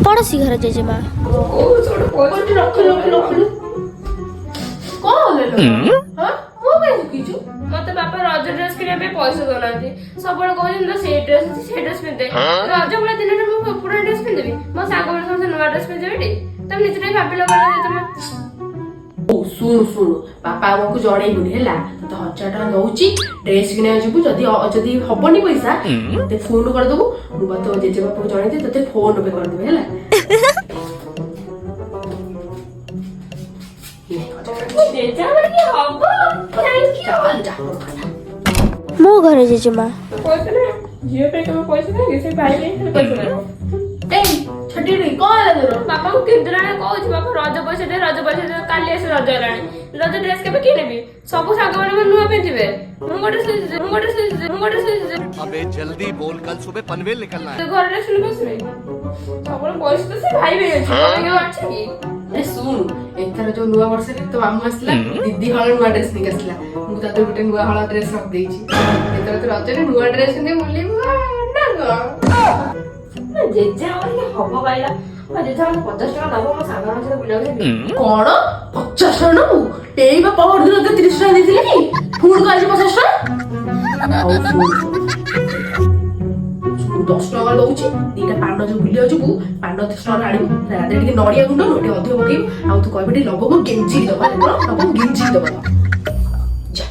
पड़ोसी घर जेजेमा मत बापा रज ड्रेस किने पैसा दौना सब कहते से ड्रेस से ड्रेस पिंधे रज भाई दिन में पुराना ड्रेस पिंधि मो सांग मैंने नुआ ड्रेस पिंधे तुम निजे भाविल शुणु शुणु बापा आमको जड़ेबुनि है तो 1000 टका दौची ड्रेस किना जीवु जदि हबनी पैसा ते फोन कर दबु मु तो जेजे बापा को जणे दे तते फोन पे कर देबे हला मो घर जेजेमा झील पे पैसा नहीं भाई पैसा छठी रे कौन है बापा को किंतु कहूँ बापा रज पैसा दे काली आस रज है रज ड्रेस के किनबी सब सांग मैंने नुआ पिंधे अबे जल्दी बोल, कल सुबह पनवेल निकलना है। घर ड्रेस पिंधे सब पैसा तो से भाई भी अच्छे ए सुन एथर जो नुआ वर्ष रे तो मामू आसला दीदी हळ नुआ ड्रेस निक आसला मु ताते गुटे नुआ हळ ड्रेस रख देछि एथर तो रज रे नुआ ड्रेस ने बोली ना गो जेजा हब पाइला जेजा 50 टका दबो मो सांग मानसे बुला कोन 50 टका नबु एई बा पावर दिन के 30 टका देथिले कि फुल काज 50 टका औ सुन 10 टका दउछि दीटा पान जो बुलियो जबु पान 10 टका आडी राते टिके नडिया गुंड नोटे अधिक पकई आ तू कहबे लबो मो गेंजी दबा लबो गेंजी दबा जा